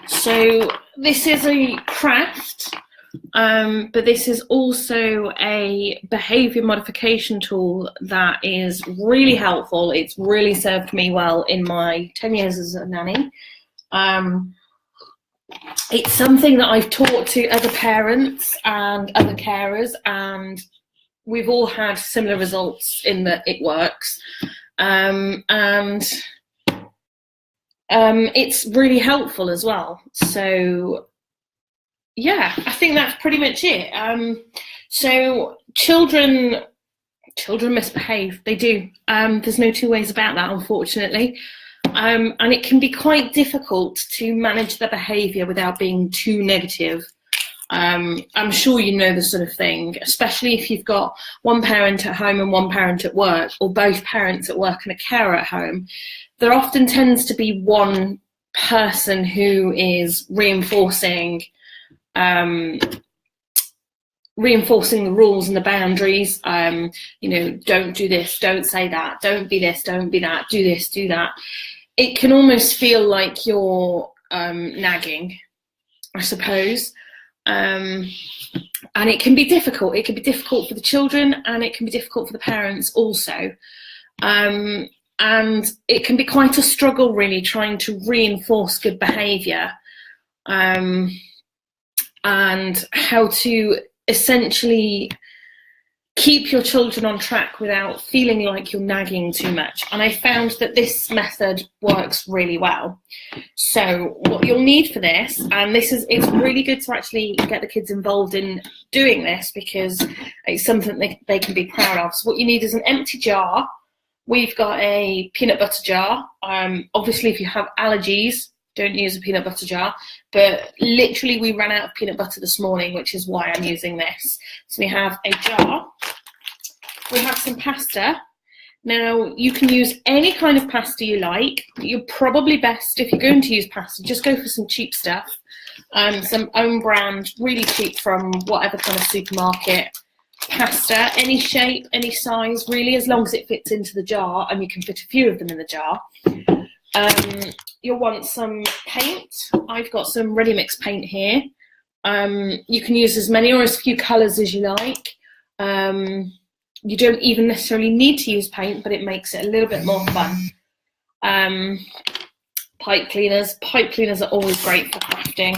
So this is a craft, but this is also a behaviour modification tool that is really helpful. It's really served me well in my 10 years as a nanny. It's something that I've taught to other parents and other carers, and we've all had similar results in that it works. It's really helpful as well. So yeah, I think that's pretty much it. So children misbehave. They do. There's no two ways about that, unfortunately. And it can be quite difficult to manage their behaviour without being too negative. I'm sure you know this sort of thing, especially if you've got one parent at home and one parent at work, or both parents at work and a carer at home. There often tends to be one person who is reinforcing the rules and the boundaries. Don't do this, don't say that, don't be this, don't be that, do this, do that. It can almost feel like you're nagging, I suppose. And it can be difficult. It can be difficult for the children, and it can be difficult for the parents also. And it can be quite a struggle, really, trying to reinforce good behaviour, and how to essentially keep your children on track without feeling like you're nagging too much. And I found that this method works really well. So what you'll need for this, and it's really good to actually get the kids involved in doing this, because it's something they can be proud of. So what you need is an empty jar. We've got a peanut butter jar. Obviously, if you have allergies, don't use a peanut butter jar, but literally we ran out of peanut butter this morning, which is why I'm using this. So we have a jar, we have some pasta. Now you can use any kind of pasta you like. You're probably best, if you're going to use pasta, just go for some cheap stuff, some own brand, really cheap from whatever kind of supermarket. Pasta, any shape, any size, really, as long as it fits into the jar, and you can fit a few of them in the jar. You'll want some paint. I've got some ready mix paint here. You can use as many or as few colours as you like. You don't even necessarily need to use paint, but it makes it a little bit more fun. Pipe cleaners. Pipe cleaners are always great for crafting.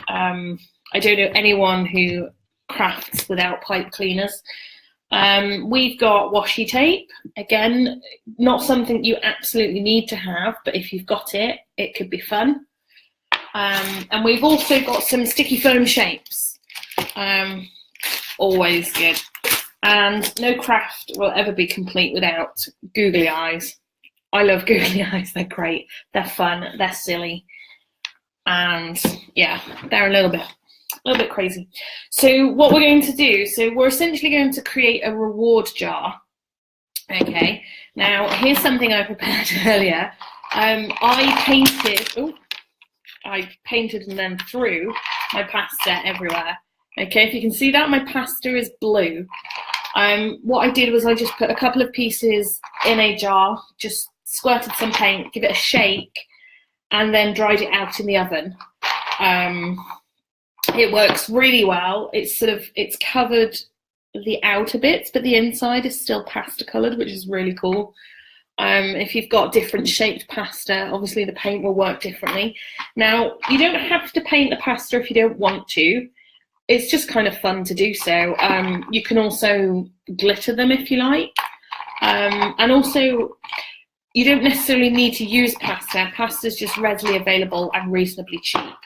I don't know anyone who crafts without pipe cleaners. We've got washi tape. Again, not something you absolutely need to have, but if you've got it, it could be fun. And we've also got some sticky foam shapes. Always good. And no craft will ever be complete without googly eyes. I love googly eyes. They're great. They're fun. They're silly. And yeah, they're a little bit crazy. So what we're going to do, so we're essentially going to create a reward jar. Okay, now here's something I prepared earlier. I painted and then threw my pasta everywhere. Okay, if you can see that, my pasta is blue. What I did was I just put a couple of pieces in a jar, just squirted some paint, give it a shake, and then dried it out in the oven. It works really well. It's covered the outer bits, but the inside is still pasta coloured, which is really cool. If you've got different shaped pasta, obviously the paint will work differently. Now, you don't have to paint the pasta if you don't want to. It's just kind of fun to do so. You can also glitter them if you like. And also, you don't necessarily need to use pasta. Pasta is just readily available and reasonably cheap.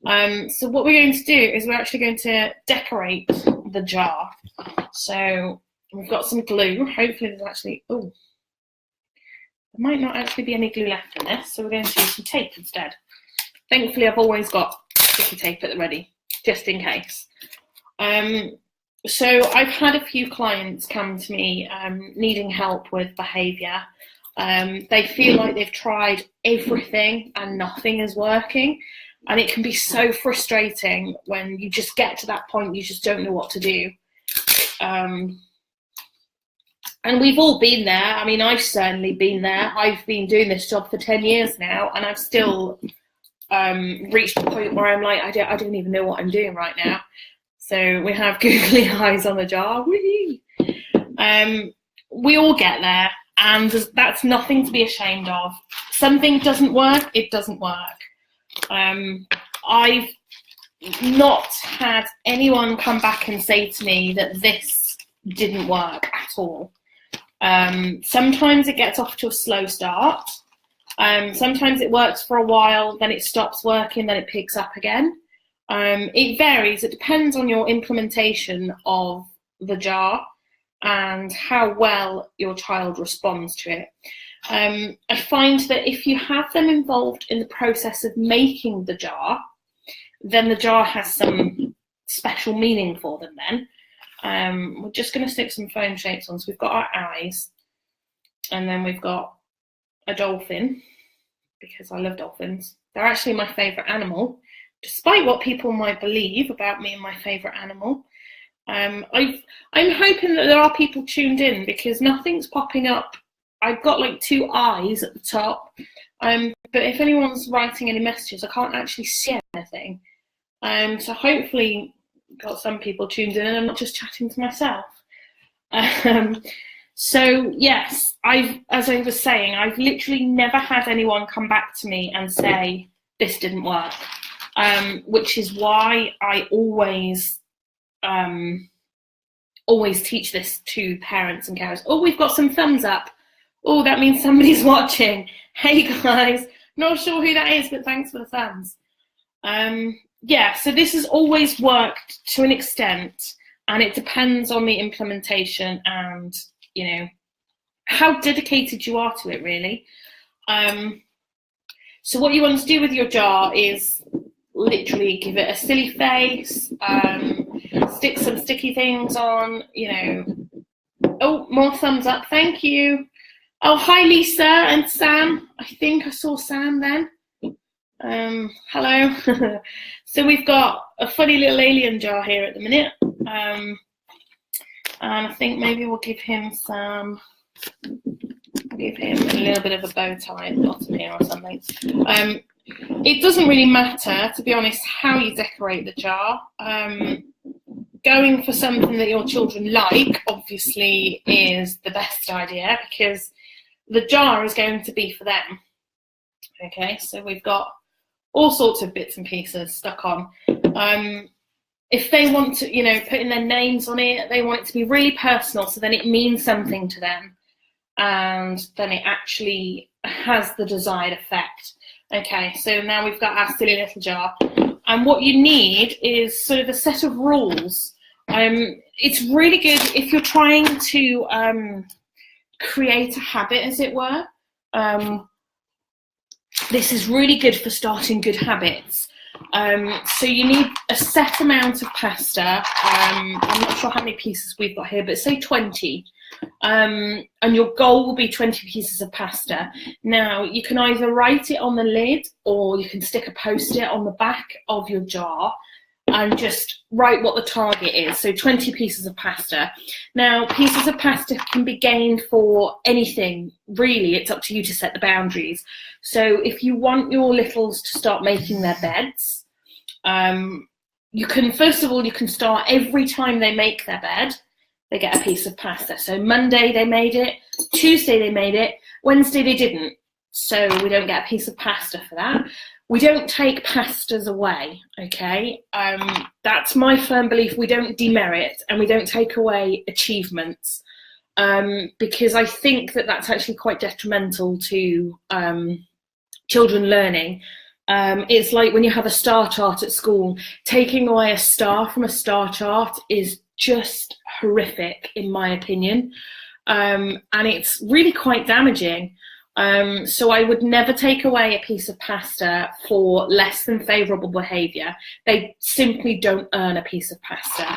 So what we're going to do is we're actually going to decorate the jar. So we've got some glue. Hopefully there's actually, there might not actually be any glue left in this, so we're going to use some tape instead. Thankfully I've always got sticky tape at the ready, just in case. So I've had a few clients come to me needing help with behaviour. They feel like they've tried everything and nothing is working. And it can be so frustrating when you just get to that point, you just don't know what to do. And we've all been there. I mean, I've certainly been there. I've been doing this job for 10 years now, and I've still reached the point where I'm like, I don't even know what I'm doing right now. So we have googly eyes on the jar. We all get there, and that's nothing to be ashamed of. Something doesn't work, it doesn't work. I've not had anyone come back and say to me that this didn't work at all. Sometimes it gets off to a slow start. Sometimes it works for a while, then it stops working, then it picks up again. It varies. It depends on your implementation of the jar and how well your child responds to it. I find that if you have them involved in the process of making the jar, then the jar has some special meaning for them then. We're just going to stick some foam shapes on. So we've got our eyes, and then we've got a dolphin, because I love dolphins. They're actually my favourite animal, despite what people might believe about me and my favourite animal. I'm hoping that there are people tuned in, because nothing's popping up. I've got like 2 eyes at the top, but if anyone's writing any messages, I can't actually see anything. So hopefully got some people tuned in and I'm not just chatting to myself. So yes, as I was saying, I've literally never had anyone come back to me and say this didn't work, which is why I always teach this to parents and carers. Oh, we've got some thumbs up. Oh, that means somebody's watching. Hey guys, not sure who that is, but thanks for the thumbs. Yeah, so this has always worked to an extent, and it depends on the implementation and, you know, how dedicated you are to it, really. So what you want to do with your jar is literally give it a silly face, stick some sticky things on, you know. Oh, more thumbs up, thank you. Oh, hi Lisa and Sam. I think I saw Sam then. Hello. So we've got a funny little alien jar here at the minute. And I think maybe we'll give him a little bit of a bow tie at the bottom here or something. It doesn't really matter, to be honest, how you decorate the jar. Going for something that your children like, obviously, is the best idea, because the jar is going to be for them. Okay, so we've got all sorts of bits and pieces stuck on. If they want to, you know, put in their names on it, they want it to be really personal, so then it means something to them, and then it actually has the desired effect. Okay, so now we've got our silly little jar, and what you need is sort of a set of rules. It's really good if you're trying to create a habit, as it were. This is really good for starting good habits. So you need a set amount of pasta. I'm not sure how many pieces we've got here, but say 20. And your goal will be 20 pieces of pasta. Now, you can either write it on the lid, or you can stick a post-it on the back of your jar and just write what the target is. So 20 pieces of pasta. Now, pieces of pasta can be gained for anything, really. It's up to you to set the boundaries. So if you want your littles to start making their beds, you can, first of all, you can start every time they make their bed, they get a piece of pasta. So Monday they made it, Tuesday they made it, Wednesday they didn't. So we don't get a piece of pasta for that. We don't take pastas away, okay? That's my firm belief. We don't demerit and we don't take away achievements, because I think that that's actually quite detrimental to children learning. It's like when you have a star chart at school, taking away a star from a star chart is just horrific, in my opinion, and it's really quite damaging. So I would never take away a piece of pasta for less than favourable behaviour. They simply don't earn a piece of pasta.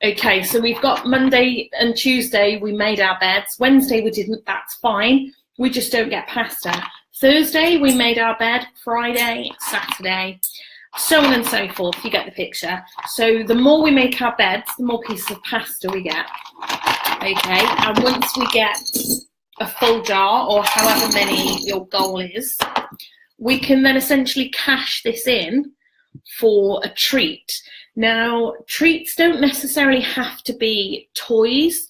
Okay, so we've got Monday and Tuesday, we made our beds. Wednesday we didn't, that's fine. We just don't get pasta. Thursday we made our bed. Friday, Saturday, so on and so forth. You get the picture. So the more we make our beds, the more pieces of pasta we get. Okay, and once we get a full jar, or however many your goal is, we can then essentially cash this in for a treat. Now, treats don't necessarily have to be toys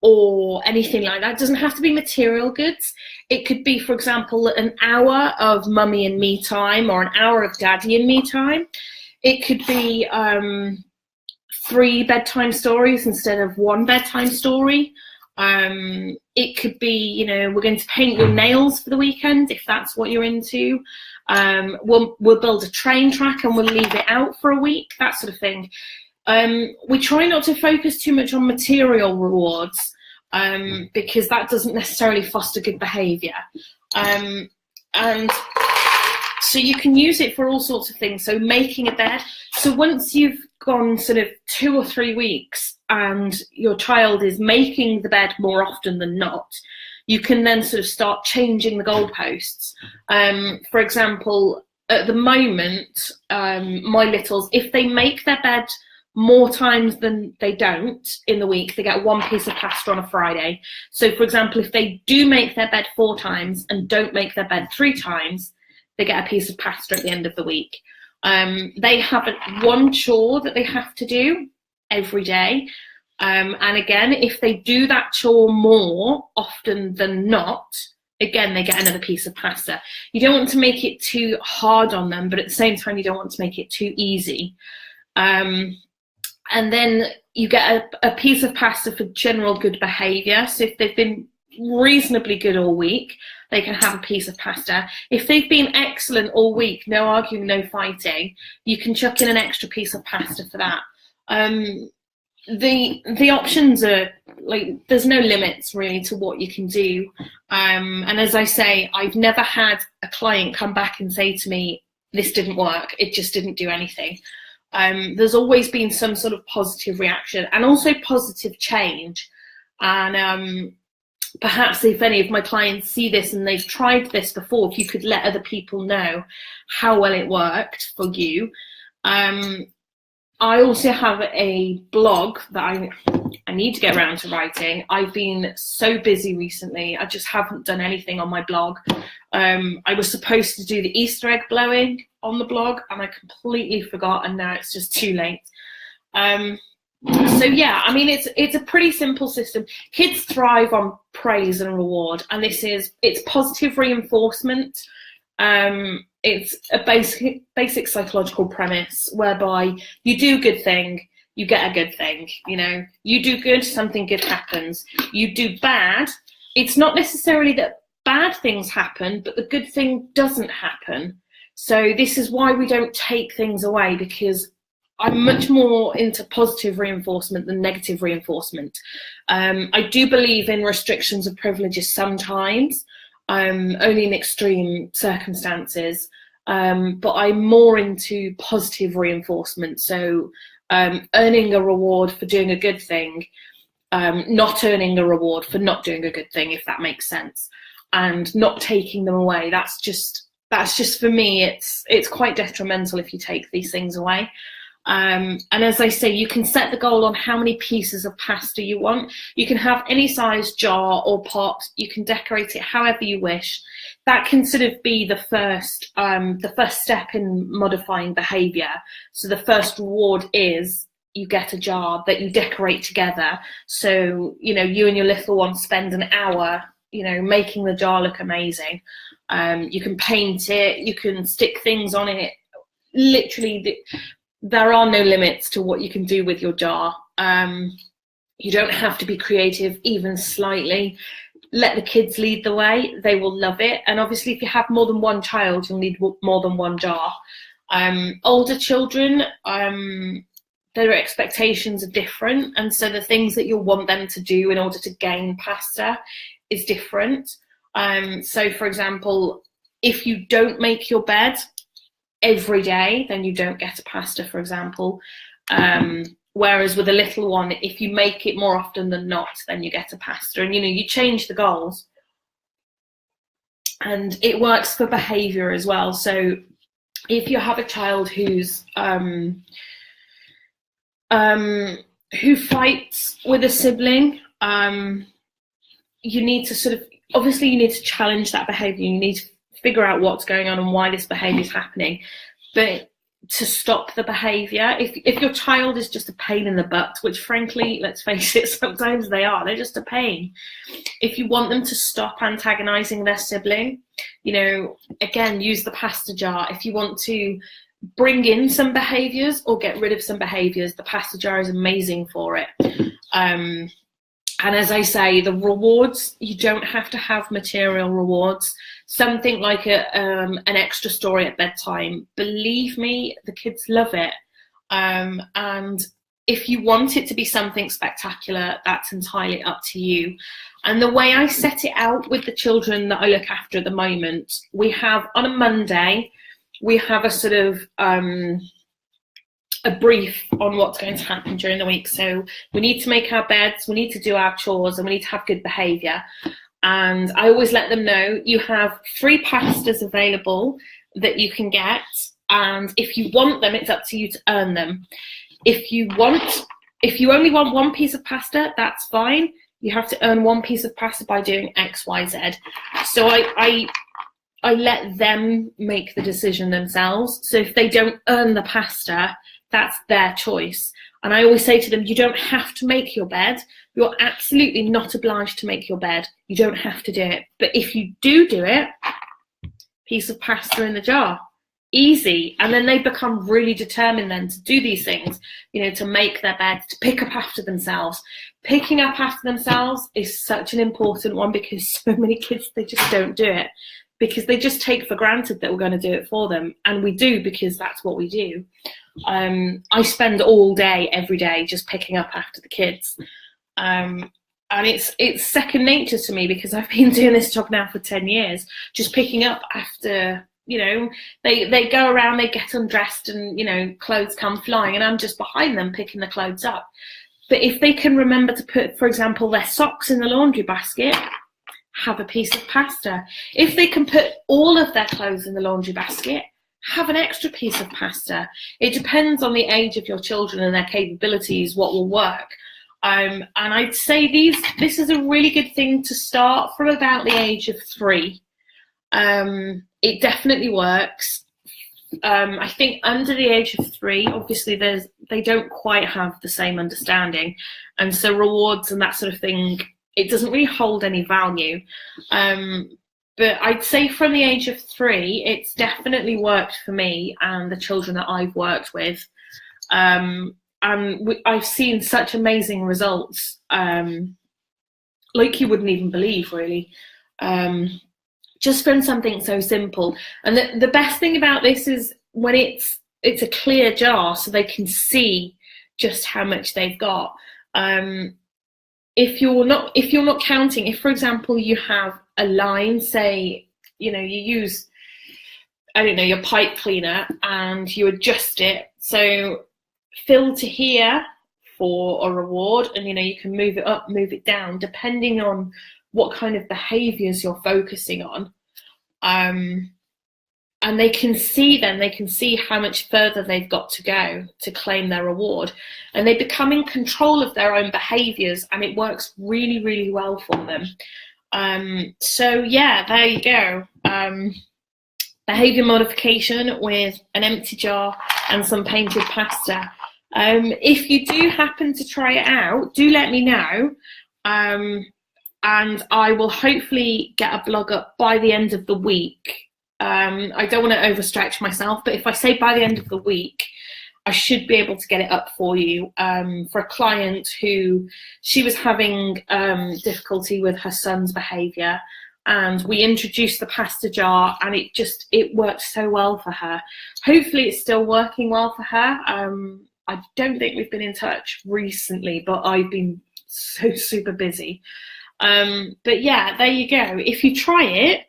or anything like that. It doesn't have to be material goods. It could be, for example, an hour of mummy and me time, or an hour of daddy and me time. It could be 3 bedtime stories instead of 1 bedtime story. It could be, you know, we're going to paint your nails for the weekend, if that's what you're into. We'll build a train track and we'll leave it out for a week, that sort of thing. We try not to focus too much on material rewards, because that doesn't necessarily foster good behaviour. And so you can use it for all sorts of things. So making a bed. So once you've gone sort of 2 or 3 weeks and your child is making the bed more often than not, you can then sort of start changing the goalposts. For example, at the moment, my littles, if they make their bed more times than they don't in the week, they get 1 piece of pasta on a Friday. So for example, if they do make their bed 4 times and don't make their bed 3 times, they get a piece of pasta at the end of the week. They have one chore that they have to do every day. And again, if they do that chore more often than not, again, they get another piece of pasta. You don't want to make it too hard on them, but at the same time, you don't want to make it too easy. And then you get a piece of pasta for general good behaviour. So if they've been reasonably good all week, they can have a piece of pasta. If they've been excellent all week, no arguing, no fighting, you can chuck in an extra piece of pasta for that. The options are, like, there's no limits really to what you can do. And as I say, I've never had a client come back and say to me, this didn't work, it just didn't do anything. There's always been some sort of positive reaction and also positive change. And perhaps if any of my clients see this and they've tried this before, if you could let other people know how well it worked for you. I also have a blog that I need to get around to writing. I've been so busy recently, I just haven't done anything on my blog. I was supposed to do the Easter egg blowing on the blog and I completely forgot, and now it's just too late. So yeah, I mean, it's a pretty simple system. Kids thrive on praise and reward, and it's positive reinforcement. It's a basic psychological premise whereby you do a good thing, you get a good thing. You know, you do good, something good happens. You do bad, it's not necessarily that bad things happen, but the good thing doesn't happen. So this is why we don't take things away, because I'm much more into positive reinforcement than negative reinforcement. I do believe in restrictions of privileges sometimes, only in extreme circumstances, but I'm more into positive reinforcement. So earning a reward for doing a good thing, not earning a reward for not doing a good thing, if that makes sense, and not taking them away. That's just for me, it's quite detrimental if you take these things away. And as I say, you can set the goal on how many pieces of pasta you want. You can have any size jar or pot. You can decorate it however you wish. That can sort of be the first step in modifying behaviour. So the first reward is you get a jar that you decorate together. So, you know, you and your little one spend an hour, you know, making the jar look amazing. You can paint it. You can stick things on it. Literally, there are no limits to what you can do with your jar. You don't have to be creative even slightly. Let the kids lead the way. They will love it. And obviously, if you have more than one child, you'll need more than one jar. Older children, their expectations are different. And so the things that you'll want them to do in order to gain pasta is different. So, for example, if you don't make your bed every day, then you don't get a pasta, for example. Whereas with a little one, if you make it more often than not, then you get a pasta. And, you know, you change the goals. And it works for behaviour as well. So if you have a child who fights with a sibling, you need to sort of, obviously you need to challenge that behaviour. You need to figure out what's going on and why this behaviour is happening, but to stop the behaviour. If your child is just a pain in the butt, which frankly, let's face it, sometimes they are, they're just a pain. If you want them to stop antagonising their sibling, you know, again, use the pasta jar. If you want to bring in some behaviours or get rid of some behaviours, the pasta jar is amazing for it. And as I say, the rewards, you don't have to have material rewards. Something like an extra story at bedtime. Believe me, the kids love it. And if you want it to be something spectacular, that's entirely up to you. And the way I set it out with the children that I look after at the moment, we have on a Monday, we have a sort of a brief on what's going to happen during the week. So we need to make our beds, we need to do our chores, and we need to have good behaviour. And I always let them know you have free pastas available that you can get, and if you want them, it's up to you to earn them. If you only want one piece of pasta, that's fine. You have to earn one piece of pasta by doing X, Y, Z. So I let them make the decision themselves. So if they don't earn the pasta, that's their choice. And I always say to them, you don't have to make your bed. You're absolutely not obliged to make your bed. You don't have to do it. But if you do it, piece of pasta in the jar. Easy. And then they become really determined then to do these things, you know, to make their bed, to pick up after themselves. Picking up after themselves is such an important one, because so many kids, they just don't do it, because they just take for granted that we're going to do it for them. And we do, because that's what we do. I spend all day, every day, just picking up after the kids. And it's second nature to me, because I've been doing this job now for 10 years, just picking up after, you know, they go around, they get undressed and, you know, clothes come flying, and I'm just behind them picking the clothes up. But if they can remember to put, for example, their socks in the laundry basket, have a piece of pasta. If they can put all of their clothes in the laundry basket, have an extra piece of pasta. It depends on the age of your children and their capabilities, what will work. And I'd say this is a really good thing to start from about the age of 3. It definitely works. I think under the age of 3, obviously they don't quite have the same understanding, and so rewards and that sort of thing, it doesn't really hold any value. But I'd say from the age of 3, it's definitely worked for me and the children that I've worked with. And I've seen such amazing results, like you wouldn't even believe, really. Just from something so simple. And the best thing about this is when it's a clear jar, so they can see just how much they've got. If you're not counting, if for example you have a line, say, you know, you use, I don't know, your pipe cleaner, and you adjust it, so fill to here for a reward, and you know, you can move it up, move it down, depending on what kind of behaviours you're focusing on. And they can see how much further they've got to go to claim their reward, and they become in control of their own behaviours, and it works really, really well for them. So yeah, there you go. Behaviour modification with an empty jar and some painted pasta. If you do happen to try it out, do let me know. And I will hopefully get a blog up by the end of the week. I don't want to overstretch myself, but if I say by the end of the week, I should be able to get it up for you. For a client who, she was having difficulty with her son's behaviour, and we introduced the pasta jar, and it worked so well for her. Hopefully it's still working well for her. I don't think we've been in touch recently, but I've been so super busy. But yeah, there you go. If you try it,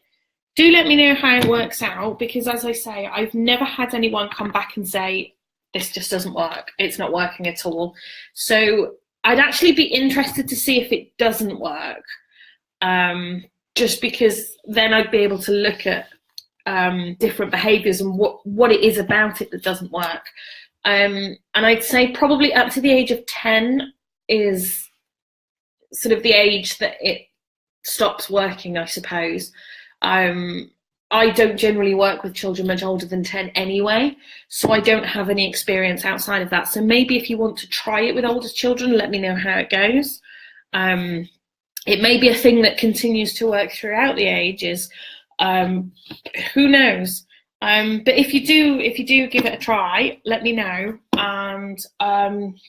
do let me know how it works out, because as I say, I've never had anyone come back and say, this just doesn't work. It's not working at all. So I'd actually be interested to see if it doesn't work, just because then I'd be able to look at different behaviours and what it is about it that doesn't work. And I'd say probably up to the age of 10 is sort of the age that it stops working, I suppose. I don't generally work with children much older than 10 anyway, so I don't have any experience outside of that. So maybe if you want to try it with older children, let me know how it goes. It may be a thing that continues to work throughout the ages. Who knows? But if you do give it a try, let me know. And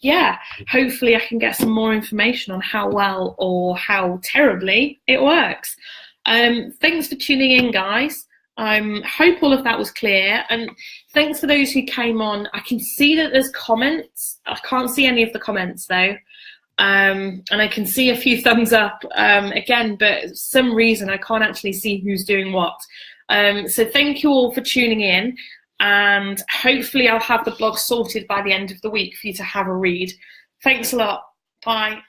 yeah, hopefully I can get some more information on how well or how terribly it works. Thanks for tuning in, guys. Hope all of that was clear, and thanks for those who came on. I can see that there's comments. I can't see any of the comments though, and I can see a few thumbs up again, but for some reason I can't actually see who's doing what. So thank you all for tuning in, and hopefully I'll have the blog sorted by the end of the week for you to have a read. Thanks a lot. Bye.